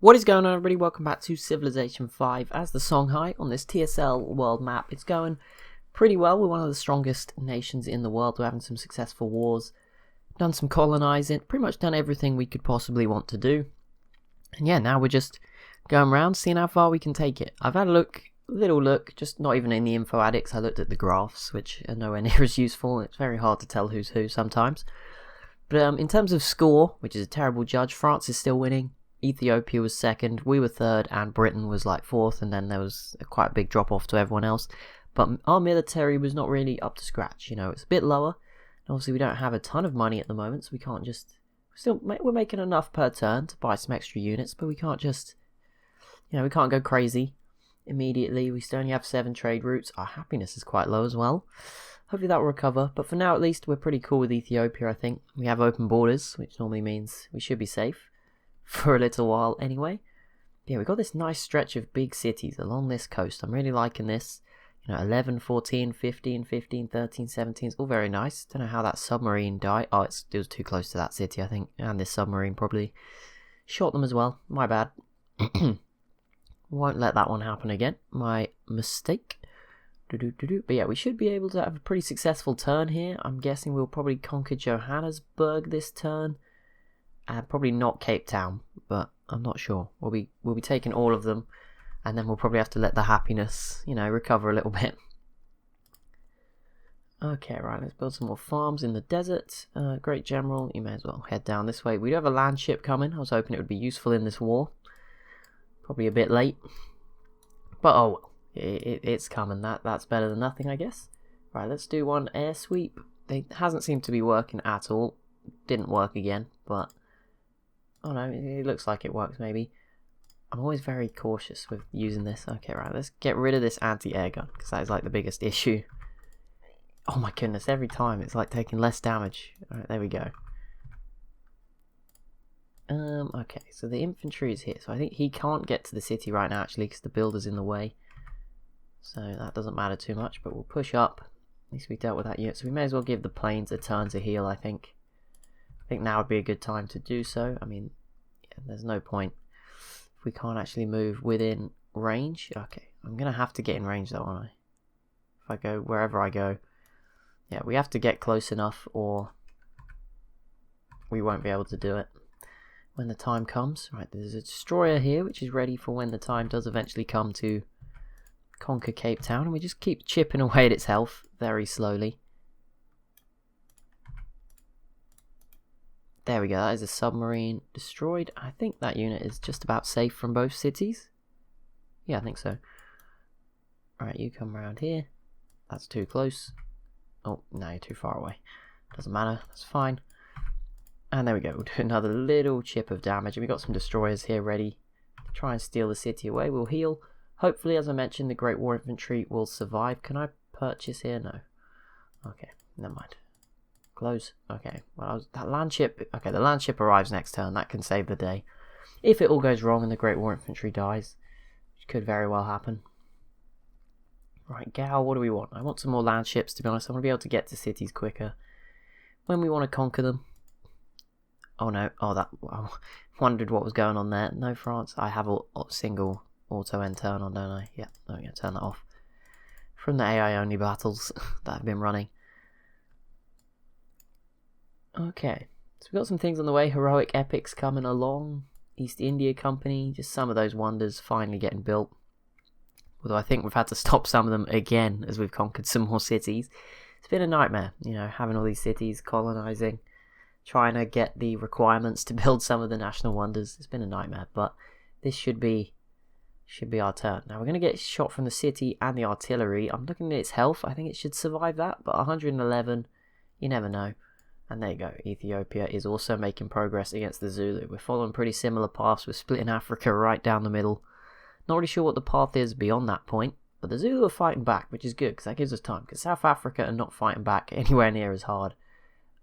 What is going on, everybody? Welcome back to Civilization 5 as the Songhai on this TSL world map. It's going pretty well. We're one of the strongest nations in the world. We're having some successful wars, done some colonizing, pretty much done everything we could possibly want to do. And yeah, now we're just going around, seeing how far we can take it. I've had a little look, just not even in the info addicts. I looked at the graphs, which are nowhere near as useful. It's very hard to tell who's who sometimes. But in terms of score, which is a terrible judge, France is still winning. Ethiopia was second, we were third, and Britain was like fourth, and then there was quite a big drop off to everyone else. But our military was not really up to scratch, it's a bit lower. And obviously we don't have a ton of money at the moment, so we can't just... we're making enough per turn to buy some extra units, but we can't just... we can't go crazy immediately. We still only have 7 trade routes. Our happiness is quite low as well. Hopefully that will recover, but for now at least we're pretty cool with Ethiopia, I think. We have open borders, which normally means we should be safe. For a little while anyway. Yeah, we've got this nice stretch of big cities along this coast. I'm really liking this. 11, 14, 15, 15, 13, 17. It's all very nice. Don't know how that submarine died. Oh, it was too close to that city, I think. And this submarine probably shot them as well. My bad. Won't let that one happen again. My mistake. But yeah, we should be able to have a pretty successful turn here. I'm guessing we'll probably conquer Johannesburg this turn. Probably not Cape Town, but I'm not sure. We'll be taking all of them, and then we'll probably have to let the happiness, recover a little bit. Okay, right, let's build some more farms in the desert. Great General, you may as well head down this way. We do have a land ship coming. I was hoping it would be useful in this war. Probably a bit late. But oh well, it's coming. That's better than nothing, I guess. Right, let's do one air sweep. It hasn't seemed to be working at all. Didn't work again, but... oh no, it looks like it works maybe. I'm always very cautious with using this. Okay, right, let's get rid of this anti-air gun, because that is like the biggest issue. Oh my goodness, every time it's like taking less damage. Alright, there we go. Okay, so the infantry is here. So I think he can't get to the city right now actually, because the builder's in the way. So that doesn't matter too much, but we'll push up. At least we dealt with that yet. So we may as well give the planes a turn to heal, I think. I think now would be a good time to do so. I mean, yeah, there's no point if we can't actually move within range. Okay, I'm going to have to get in range though, aren't I? If I go wherever I go. Yeah, we have to get close enough or we won't be able to do it when the time comes. Right, there's a destroyer here which is ready for when the time does eventually come to conquer Cape Town. And we just keep chipping away at its health very slowly. There we go, that is a submarine destroyed. I think that unit is just about safe from both cities. Yeah, I think so. Alright, you come around here. That's too close. Oh, no, you're too far away. Doesn't matter, that's fine. And there we go, we'll do another little chip of damage. And we've got some destroyers here ready to try and steal the city away. We'll heal. Hopefully, as I mentioned, the Great War Infantry will survive. Can I purchase here? No. Okay, never mind. Close. Okay. Well, that land ship. Okay, the land ship arrives next turn. That can save the day. If it all goes wrong and the Great War Infantry dies, which could very well happen. Right, Gal, what do we want? I want some more land ships, to be honest. I want to be able to get to cities quicker when we want to conquer them. Oh no. Oh, I wondered what was going on there. No, France. I have a single auto end turn on, don't I? Yeah, I'm going to turn that off. From the AI only battles that I've been running. Okay, so we've got some things on the way. Heroic epics coming along. East India Company, just some of those wonders finally getting built. Although I think we've had to stop some of them again as we've conquered some more cities. It's been a nightmare, having all these cities, colonizing, trying to get the requirements to build some of the national wonders. It's been a nightmare, but this should be our turn. Now we're going to get shot from the city and the artillery. I'm looking at its health. I think it should survive that, but 111, you never know. And there you go, Ethiopia is also making progress against the Zulu. We're following pretty similar paths. We're splitting Africa right down the middle. Not really sure what the path is beyond that point, but the Zulu are fighting back, which is good, because that gives us time, because South Africa are not fighting back anywhere near as hard.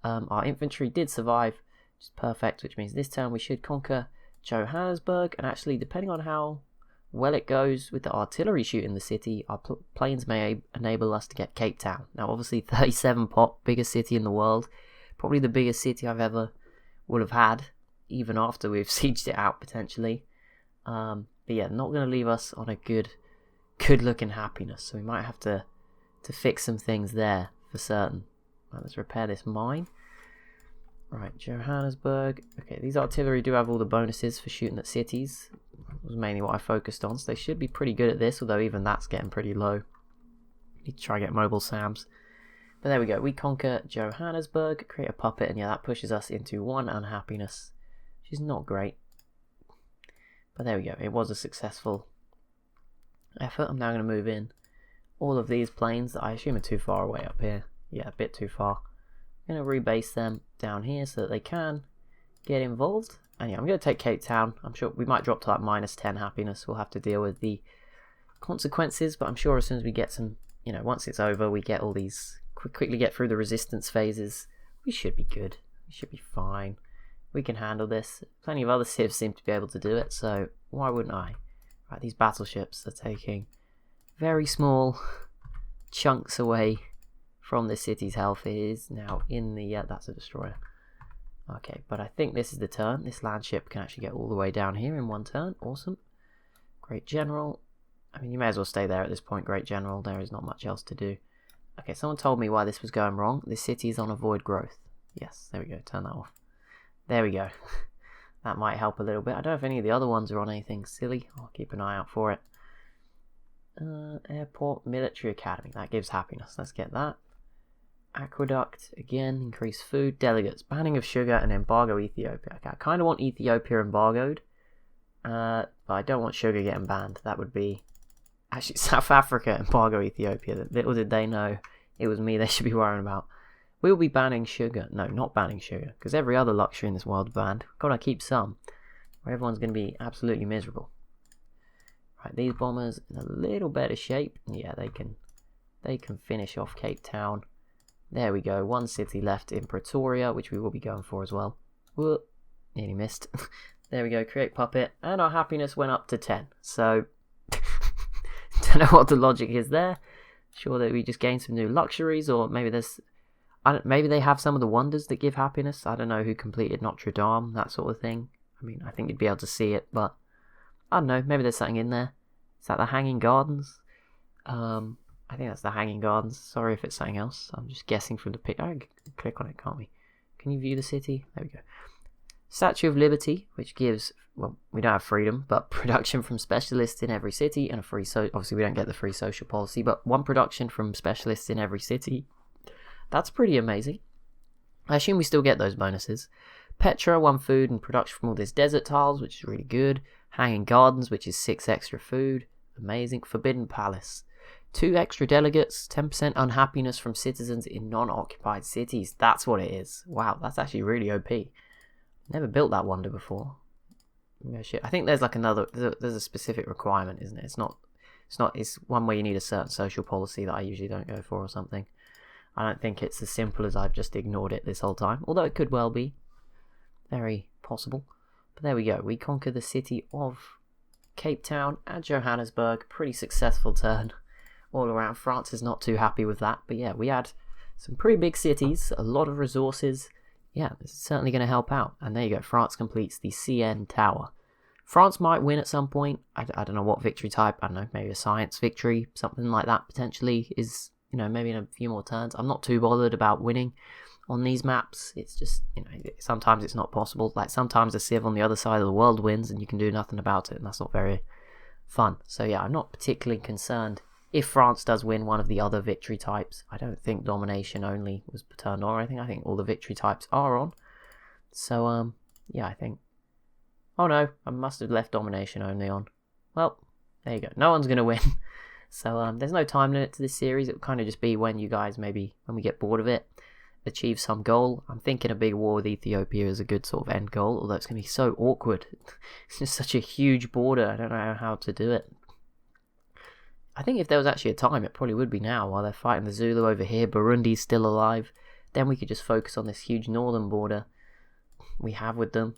Our infantry did survive, which is perfect, which means this turn we should conquer Johannesburg, and actually, depending on how well it goes with the artillery shooting the city, our planes may enable us to get Cape Town. Now, obviously, 37 pop, biggest city in the world. Probably the biggest city I've ever would have had, even after we've sieged it out potentially. But yeah, not going to leave us on a good looking happiness. So we might have to fix some things there for certain. Right, let's repair this mine. Right, Johannesburg. Okay, these artillery do have all the bonuses for shooting at cities. That was mainly what I focused on, so they should be pretty good at this, although even that's getting pretty low. Need to try and get mobile SAMs. But there we go, we conquer Johannesburg, create a puppet, and yeah, that pushes us into 1 unhappiness, which is not great. But there we go, it was a successful effort. I'm now going to move in all of these planes that I assume are too far away up here. Yeah, a bit too far. I'm going to rebase them down here so that they can get involved. And yeah, I'm going to take Cape Town. I'm sure we might drop to like -10 happiness. We'll have to deal with the consequences, but I'm sure as soon as we get some, you know, once it's over, we get all these, quickly get through the resistance phases, we should be good. We should be fine. We can handle this. Plenty of other civs seem to be able to do it, so why wouldn't I? Right, these battleships are taking very small chunks away from the city's health. It is now in the, that's a destroyer. Okay, but I think this is the turn. This land ship can actually get all the way down here in one turn. Awesome. Great General. I mean, you may as well stay there at this point, Great General. There is not much else to do. Okay, someone told me why this was going wrong. This city is on avoid growth. Yes, there we go. Turn that off. There we go. That might help a little bit. I don't know if any of the other ones are on anything silly. I'll keep an eye out for it. Airport Military Academy. That gives happiness. Let's get that. Aqueduct, again, increase food. Delegates, banning of sugar and embargo Ethiopia. Okay, I kind of want Ethiopia embargoed, but I don't want sugar getting banned. That would be... Actually, South Africa embargo Ethiopia. Little did they know it was me they should be worrying about. We'll be banning sugar. No, not banning sugar, because every other luxury in this world is banned. Gotta keep some, or everyone's going to be absolutely miserable. Right, these bombers in a little better shape. Yeah, they can finish off Cape Town. There we go, one city left in Pretoria, which we will be going for as well. Whoop, nearly missed. There we go, create puppet, and our happiness went up to 10. So, don't know what the logic is there. Sure that we just gained some new luxuries, or maybe there's... maybe they have some of the wonders that give happiness. I don't know who completed Notre Dame, that sort of thing. I mean, I think you'd be able to see it, but... I don't know, maybe there's something in there. Is that the Hanging Gardens? I think that's the Hanging Gardens. Sorry if it's something else. I'm just guessing from the pic. I can click on it, can't we? Can you view the city? There we go. Statue of Liberty, which gives, well, we don't have freedom, but production from specialists in every city and a free, obviously we don't get the free social policy, but one production from specialists in every city. That's pretty amazing. I assume we still get those bonuses. Petra, 1 food and production from all these desert tiles, which is really good. Hanging Gardens, which is 6 extra food. Amazing. Forbidden Palace. 2 extra delegates, 10% unhappiness from citizens in non-occupied cities. That's what it is. Wow, that's actually really OP. Never built that wonder before. I think there's like another, there's a specific requirement, isn't it? It's one where you need a certain social policy that I usually don't go for or something. I don't think it's as simple as I've just ignored it this whole time, although it could well be. Very possible. But there we go, we conquer the city of Cape Town and Johannesburg. Pretty successful turn all around. France is not too happy with that, but yeah, we had some pretty big cities, a lot of resources. Yeah, this is certainly going to help out. And there you go, France completes the CN Tower. France might win at some point. I don't know what victory type. I don't know, maybe a science victory, something like that potentially is, you know, maybe in a few more turns. I'm not too bothered about winning on these maps. It's just, you know, sometimes it's not possible. Like sometimes a civ on the other side of the world wins and you can do nothing about it, and that's not very fun. So yeah, I'm not particularly concerned if France does win one of the other victory types. I don't think domination only was turned on or anything. I think all the victory types are on. So yeah, I think... Oh no, I must have left domination only on. Well, there you go. No one's going to win. So there's no time limit to this series. It will kind of just be when you guys, maybe when we get bored of it, achieve some goal. I'm thinking a big war with Ethiopia is a good sort of end goal, although it's going to be so awkward. It's just such a huge border. I don't know how to do it. I think if there was actually a time, it probably would be now, while they're fighting the Zulu over here. Burundi's still alive. Then we could just focus on this huge northern border we have with them.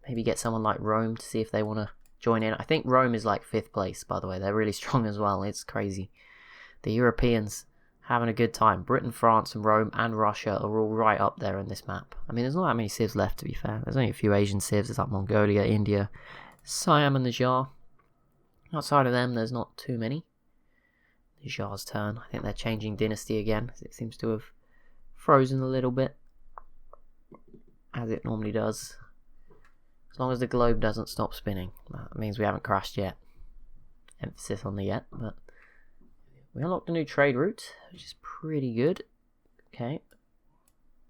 Maybe get someone like Rome to see if they want to join in. I think Rome is like 5th place, by the way. They're really strong as well. It's crazy. The Europeans having a good time. Britain, France, and Rome and Russia are all right up there in this map. I mean, there's not that many civs left, to be fair. There's only a few Asian civs. There's like Mongolia, India, Siam and the Jar. Outside of them, there's not too many. The Jar's turn. I think they're changing dynasty again. It seems to have frozen a little bit, as it normally does. As long as the globe doesn't stop spinning. That means we haven't crashed yet. Emphasis on the yet, but we unlocked a new trade route, which is pretty good. Okay.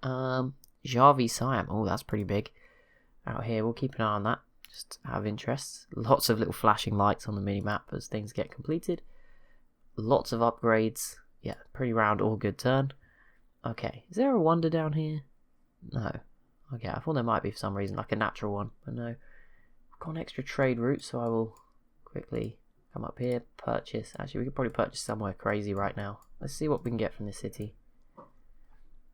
Javi Siam. Oh, that's pretty big. Out here, we'll keep an eye on that. Just out of interest. Lots of little flashing lights on the mini-map as things get completed. Lots of upgrades. Yeah, pretty round, all good turn. Okay, is there a wonder down here? No. Okay, I thought there might be for some reason, like a natural one, but no. I've got an extra trade route, so I will quickly come up here, purchase. Actually, we could probably purchase somewhere crazy right now. Let's see what we can get from this city.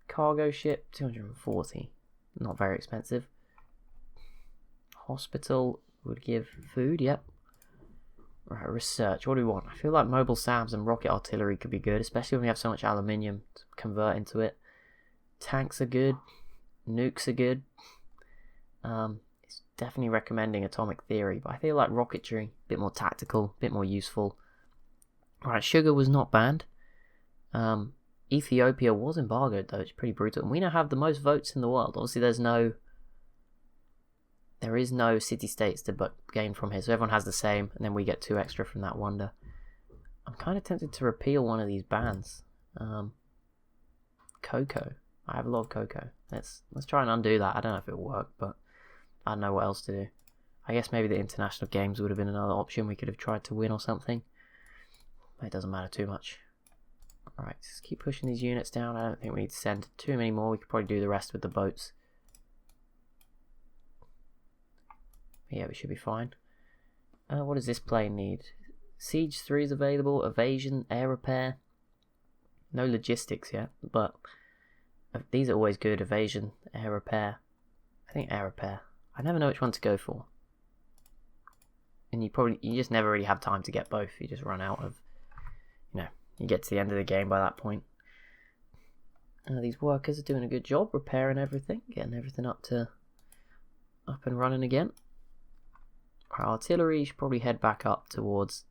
Cargo ship, 240. Not very expensive. Hospital would give food, yep. Right, research, what do we want? I feel like mobile SAMs and rocket artillery could be good, especially when we have so much aluminium to convert into it. Tanks are good. Nukes are good. It's definitely recommending atomic theory, but I feel like rocketry, a bit more tactical, a bit more useful. Right, sugar was not banned. Ethiopia was embargoed though, it's pretty brutal. And we now have the most votes in the world. Obviously there is no city-states to gain from here, so everyone has the same, and then we get 2 extra from that wonder. I'm kind of tempted to repeal one of these bans. Cocoa. I have a lot of cocoa. Let's try and undo that. I don't know if it'll work, but I don't know what else to do. I guess maybe the international games would have been another option. We could have tried to win or something. It doesn't matter too much. Alright, just keep pushing these units down. I don't think we need to send too many more. We could probably do the rest with the boats. Yeah, we should be fine. What does this plane need? Siege 3 is available. Evasion, air repair. No logistics yet, but these are always good. Evasion, air repair. I think air repair. I never know which one to go for. And you just never really have time to get both. You just run out of, you get to the end of the game by that point. These workers are doing a good job repairing everything, getting everything up and running again. Our artillery should probably head back up towards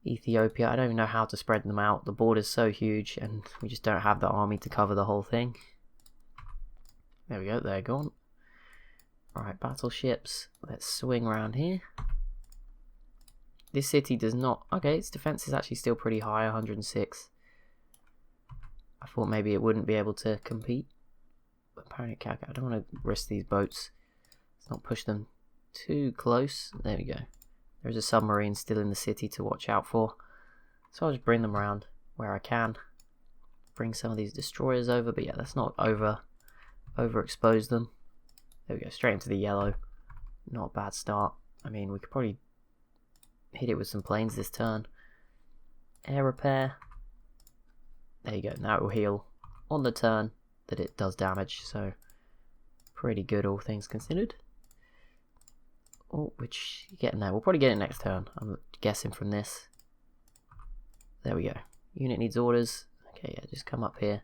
Ethiopia. I don't even know how to spread them out. The border's so huge and we just don't have the army to cover the whole thing. There we go, they're gone. Alright, battleships. Let's swing around here. This city does not... Okay, its defense is actually still pretty high, 106. I thought maybe it wouldn't be able to compete. But apparently it can. I don't want to risk these boats. Let's not push them too close. There we go. There's a submarine still in the city to watch out for. So I'll just bring them around where I can. Bring some of these destroyers over. But yeah, let's not overexpose them. There we go. Straight into the yellow. Not a bad start. I mean, we could probably hit it with some planes this turn. Air repair. There you go. Now it will heal on the turn that it does damage. So pretty good, all things considered. Oh, which getting there. We'll probably get it next turn. I'm guessing from this. There we go. Unit needs orders. Okay, yeah, just come up here.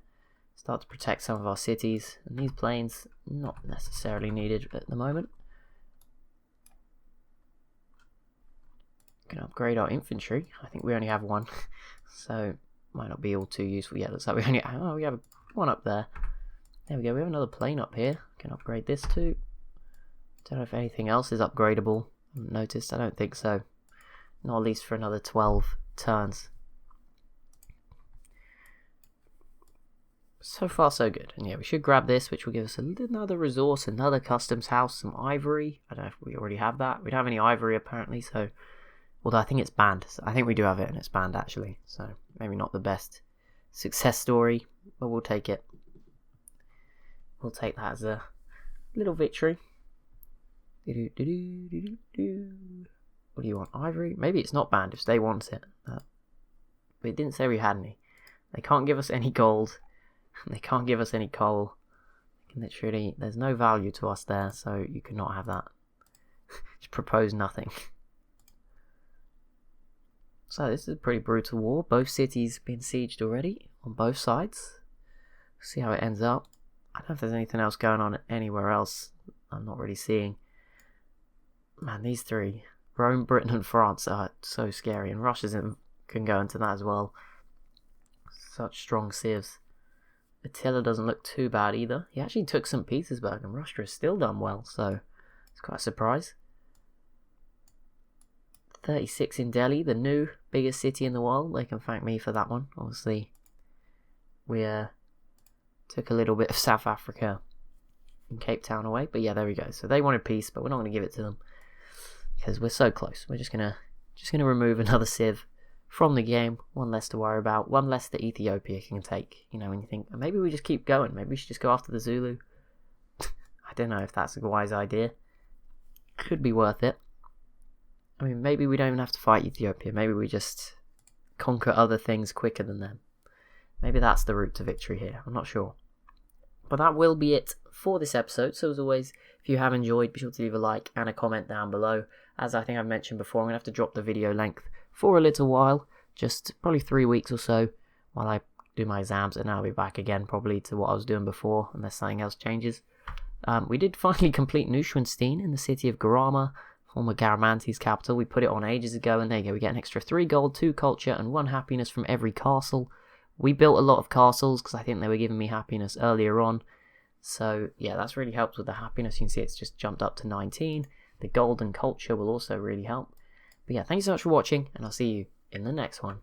Start to protect some of our cities. And these planes, not necessarily needed at the moment. Can upgrade our infantry. I think we only have one. So, might not be all too useful yet. Looks like we only... Oh, we have one up there. There we go. We have another plane up here. Can upgrade this too. Don't know if anything else is upgradable. I haven't noticed. I don't think so. Not at least for another 12 turns. So far so good. And yeah, we should grab this, which will give us another resource, another customs house, some ivory. I don't know if we already have that. We don't have any ivory apparently, so... Although I think it's banned. So I think we do have it and it's banned actually. So maybe not the best success story, but we'll take it. We'll take that as a little victory. What do you want? Ivory? Maybe it's not banned if they want it. But it didn't say we had any. They can't give us any gold. They can't give us any coal. Literally, there's no value to us there, so you cannot have that. Just propose nothing. So this is a pretty brutal war. Both cities been sieged already on both sides. See how it ends up. I don't know if there's anything else going on anywhere else. I'm not really seeing. Man, these three. Rome, Britain and France are so scary, and Russia can go into that as well. Such strong civs. Attila doesn't look too bad either. He actually took St. Petersburg, and Russia has still done well, so it's quite a surprise. 36 in Delhi, the new biggest city in the world. They can thank me for that one. Obviously, we took a little bit of South Africa and Cape Town away, but yeah, there we go. So they wanted peace, but we're not going to give it to them because we're so close. We're just gonna remove another civ from the game. One less to worry about. One less that Ethiopia can take. You know, when you think maybe we just keep going. Maybe we should just go after the Zulu. I don't know if that's a wise idea. Could be worth it. I mean, maybe we don't even have to fight Ethiopia. Maybe we just conquer other things quicker than them. Maybe that's the route to victory here. I'm not sure. But that will be it for this episode. So as always, if you have enjoyed, be sure to leave a like and a comment down below. As I think I've mentioned before, I'm going to have to drop the video length for a little while. Just probably 3 weeks or so while I do my exams. And then I'll be back again probably to what I was doing before, unless something else changes. We did finally complete Neuschwanstein in the city of Garama, former Garamantes capital. We put it on ages ago, and there you go. We get an extra 3 gold, 2 culture, and 1 happiness from every castle. We built a lot of castles because I think they were giving me happiness earlier on. So yeah, that's really helped with the happiness. You can see it's just jumped up to 19. The gold and culture will also really help. But yeah, thank you so much for watching, and I'll see you in the next one.